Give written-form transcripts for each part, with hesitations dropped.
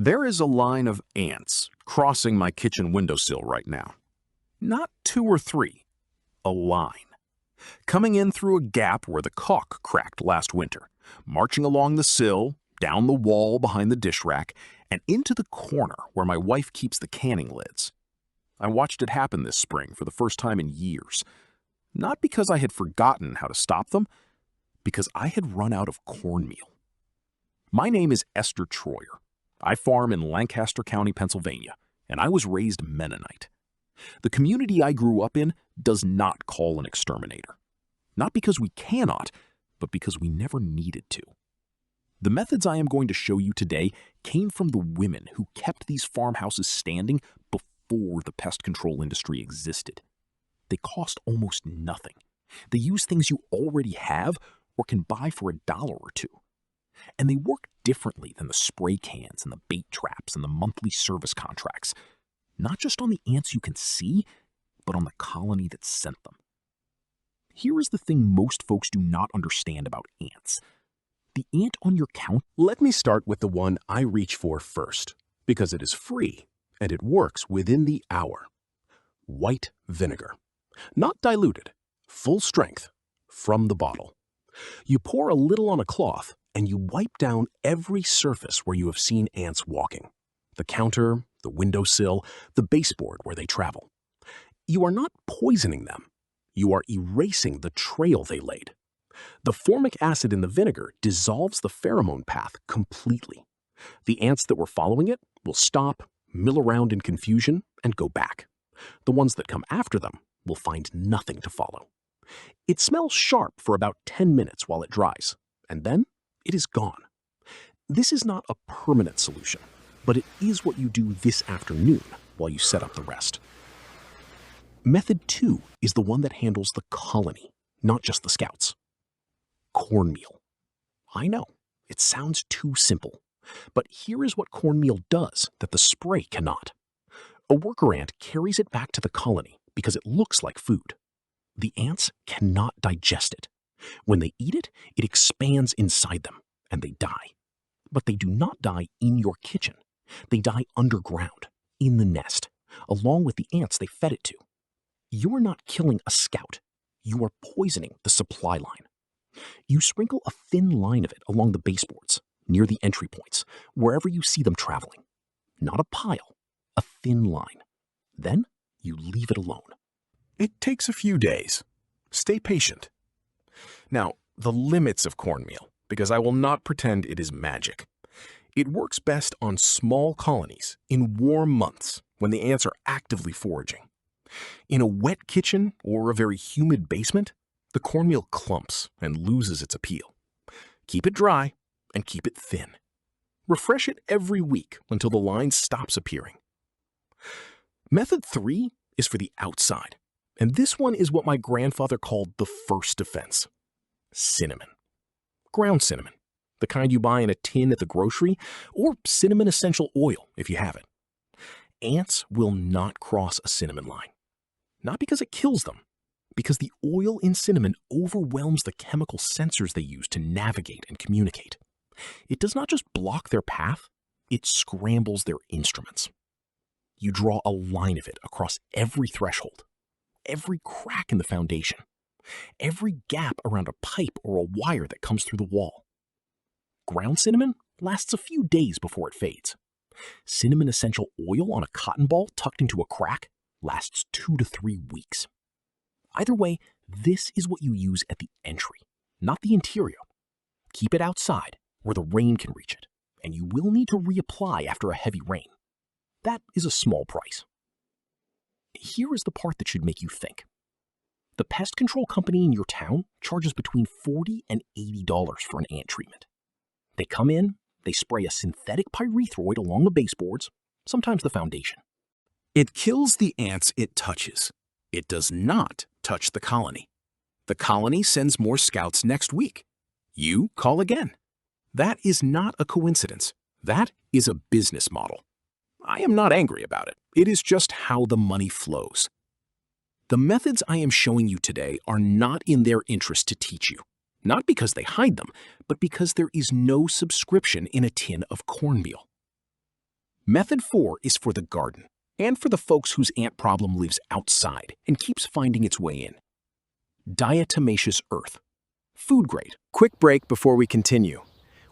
There is a line of ants crossing my kitchen windowsill right now. Not two or three, a line. Coming in through a gap where the caulk cracked last winter, marching along the sill, down the wall behind the dish rack, and into the corner where my wife keeps the canning lids. I watched it happen this spring for the first time in years. Not because I had forgotten how to stop them, because I had run out of cornmeal. My name is Esther Troyer. I farm in Lancaster County, Pennsylvania, and I was raised Mennonite. The community I grew up in does not call an exterminator. Not because we cannot, but because we never needed to. The methods I am going to show you today came from the women who kept these farmhouses standing before the pest control industry existed. They cost almost nothing. They use things you already have or can buy for $1 or $2. And they work differently than the spray cans and the bait traps and the monthly service contracts. Not just on the ants you can see, but on the colony that sent them. Here is the thing most folks do not understand about ants. The ant on your count. Let me start with the one I reach for first, because it is free and it works within the hour. White vinegar. Not diluted, full strength, from the bottle. You pour a little on a cloth and you wipe down every surface where you have seen ants walking. The counter, the windowsill, the baseboard where they travel. You are not poisoning them. You are erasing the trail they laid. The formic acid in the vinegar dissolves the pheromone path completely. The ants that were following it will stop, mill around in confusion, and go back. The ones that come after them will find nothing to follow. It smells sharp for about 10 minutes while it dries, and then it is gone. This is not a permanent solution, but it is what you do this afternoon while you set up the rest. Method 2 is the one that handles the colony, not just the scouts. Cornmeal. I know, it sounds too simple, but here is what cornmeal does that the spray cannot. A worker ant carries it back to the colony because it looks like food. The ants cannot digest it. When they eat it, it expands inside them, and they die. But they do not die in your kitchen. They die underground, in the nest, along with the ants they fed it to. You are not killing a scout. You are poisoning the supply line. You sprinkle a thin line of it along the baseboards, near the entry points, wherever you see them traveling. Not a pile, a thin line. Then you leave it alone. It takes a few days. Stay patient. Now, the limits of cornmeal, because I will not pretend it is magic. It works best on small colonies in warm months when the ants are actively foraging. In a wet kitchen or a very humid basement, the cornmeal clumps and loses its appeal. Keep it dry and keep it thin. Refresh it every week until the line stops appearing. Method 3 is for the outside, and this one is what my grandfather called the first defense. Cinnamon. Ground cinnamon, the kind you buy in a tin at the grocery, or cinnamon essential oil if you have it. Ants will not cross a cinnamon line. Not because it kills them, because the oil in cinnamon overwhelms the chemical sensors they use to navigate and communicate. It does not just block their path, it scrambles their instruments. You draw a line of it across every threshold, every crack in the foundation, every gap around a pipe or a wire that comes through the wall. Ground cinnamon lasts a few days before it fades. Cinnamon essential oil on a cotton ball tucked into a crack lasts 2 to 3 weeks. Either way, this is what you use at the entry, not the interior. Keep it outside where the rain can reach it, and you will need to reapply after a heavy rain. That is a small price. Here is the part that should make you think. The pest control company in your town charges between $40 and $80 for an ant treatment. They come in, they spray a synthetic pyrethroid along the baseboards, sometimes the foundation. It kills the ants it touches. It does not touch the colony. The colony sends more scouts next week. You call again. That is not a coincidence. That is a business model. I am not angry about it. It is just how the money flows. The methods I am showing you today are not in their interest to teach you. Not because they hide them, but because there is no subscription in a tin of cornmeal. Method 4 is for the garden, and for the folks whose ant problem lives outside and keeps finding its way in. Diatomaceous earth. Food grade. Quick break before we continue.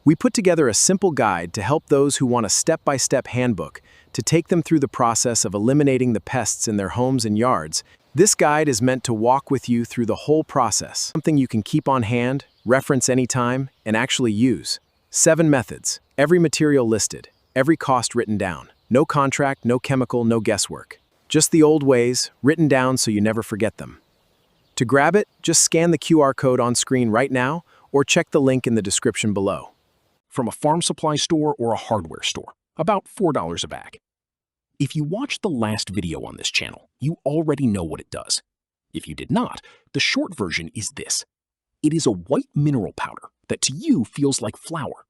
We put together a simple guide to help those who want a step-by-step handbook to take them through the process of eliminating the pests in their homes and yards. This guide is meant to walk with you through the whole process, something you can keep on hand, reference anytime, and actually use. 7 methods, every material listed, every cost written down. No contract, no chemical, no guesswork. Just the old ways, written down so you never forget them. To grab it, just scan the QR code on screen right now or check the link in the description below. From a farm supply store or a hardware store, about $4 a bag. If you watched the last video on this channel, you already know what it does. If you did not, the short version is this. It is a white mineral powder that to you feels like flour.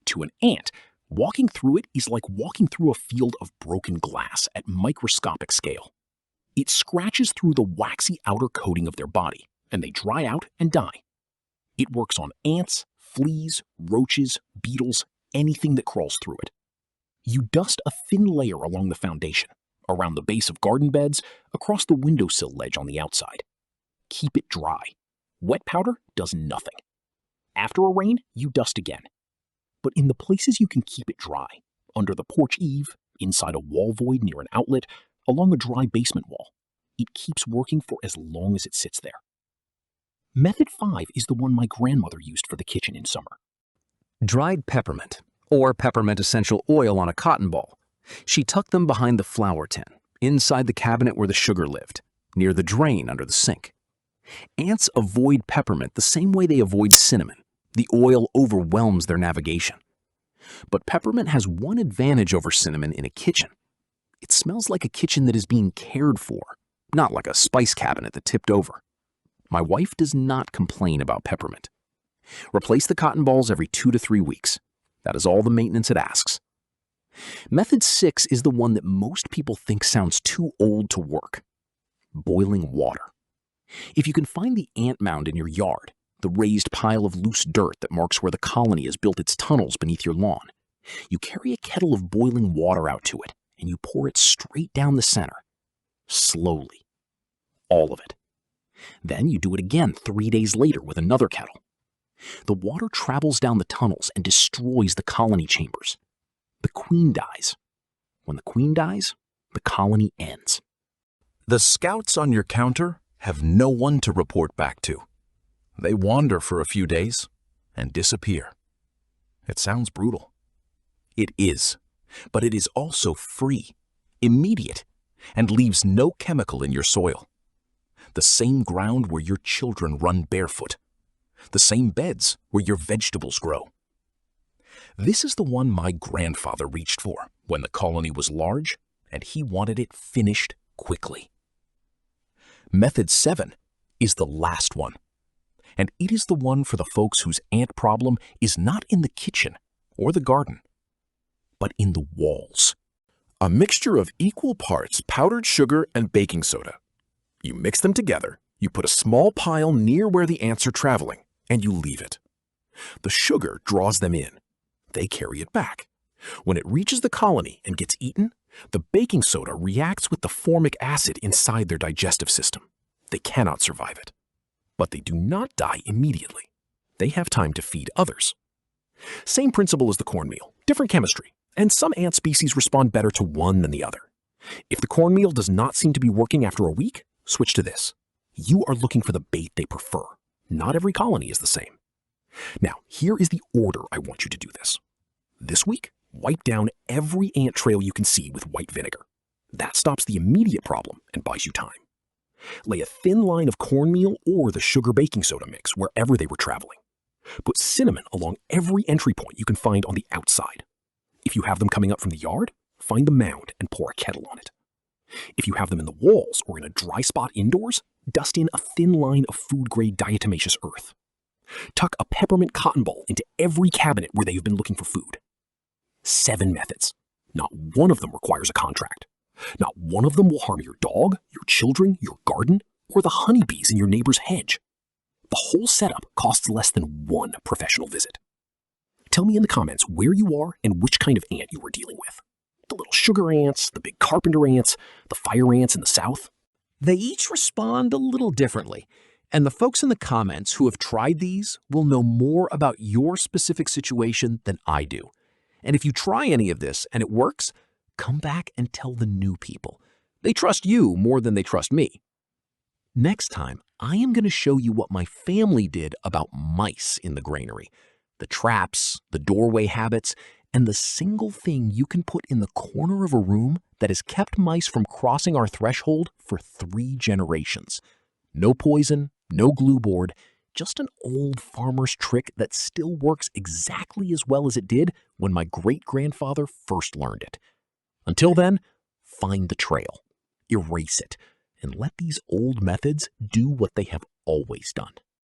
To an ant, walking through it is like walking through a field of broken glass at microscopic scale. It scratches through the waxy outer coating of their body, and they dry out and die. It works on ants, fleas, roaches, beetles, anything that crawls through it. You dust a thin layer along the foundation, around the base of garden beds, across the windowsill ledge on the outside. Keep it dry. Wet powder does nothing. After a rain, you dust again. But in the places you can keep it dry, under the porch eave, inside a wall void near an outlet, along a dry basement wall, it keeps working for as long as it sits there. Method 5 is the one my grandmother used for the kitchen in summer. Dried peppermint, or peppermint essential oil on a cotton ball. She tucked them behind the flour tin, inside the cabinet where the sugar lived, near the drain under the sink. Ants avoid peppermint the same way they avoid cinnamon. The oil overwhelms their navigation. But peppermint has one advantage over cinnamon in a kitchen. It smells like a kitchen that is being cared for, not like a spice cabinet that tipped over. My wife does not complain about peppermint. Replace the cotton balls every 2 to 3 weeks. That is all the maintenance it asks. Method 6 is the one that most people think sounds too old to work. Boiling water. If you can find the ant mound in your yard, the raised pile of loose dirt that marks where the colony has built its tunnels beneath your lawn, you carry a kettle of boiling water out to it, and you pour it straight down the center. Slowly. All of it. Then you do it again 3 days later with another kettle. The water travels down the tunnels and destroys the colony chambers. The queen dies. When the queen dies, the colony ends. The scouts on your counter have no one to report back to. They wander for a few days and disappear. It sounds brutal. It is, but it is also free, immediate, and leaves no chemical in your soil. The same ground where your children run barefoot. The same beds where your vegetables grow. This is the one my grandfather reached for when the colony was large and he wanted it finished quickly. Method 7 is the last one, and it is the one for the folks whose ant problem is not in the kitchen or the garden, but in the walls. A mixture of equal parts powdered sugar and baking soda. You mix them together, you put a small pile near where the ants are traveling, and you leave it. The sugar draws them in. They carry it back. When it reaches the colony and gets eaten, the baking soda reacts with the formic acid inside their digestive system. They cannot survive it. But they do not die immediately. They have time to feed others. Same principle as the cornmeal, different chemistry, and some ant species respond better to one than the other. If the cornmeal does not seem to be working after a week, switch to this. You are looking for the bait they prefer. Not every colony is the same. Now, here is the order I want you to do this. This week, wipe down every ant trail you can see with white vinegar. That stops the immediate problem and buys you time. Lay a thin line of cornmeal or the sugar baking soda mix wherever they were traveling. Put cinnamon along every entry point you can find on the outside. If you have them coming up from the yard, find the mound and pour a kettle on it. If you have them in the walls or in a dry spot indoors, dust in a thin line of food-grade diatomaceous earth. Tuck a peppermint cotton ball into every cabinet where they have been looking for food. 7 methods. Not one of them requires a contract. Not one of them will harm your dog, your children, your garden, or the honeybees in your neighbor's hedge. The whole setup costs less than 1 professional visit. Tell me in the comments where you are and which kind of ant you are dealing with. The little sugar ants, the big carpenter ants, the fire ants in the south? They each respond a little differently, and the folks in the comments who have tried these will know more about your specific situation than I do. And if you try any of this and it works, come back and tell the new people. They trust you more than they trust me. Next time, I am going to show you what my family did about mice in the granary, the traps, the doorway habits, and the single thing you can put in the corner of a room that has kept mice from crossing our threshold for 3 generations. No poison, no glue board, just an old farmer's trick that still works exactly as well as it did when my great-grandfather first learned it. Until then, find the trail, erase it, and let these old methods do what they have always done.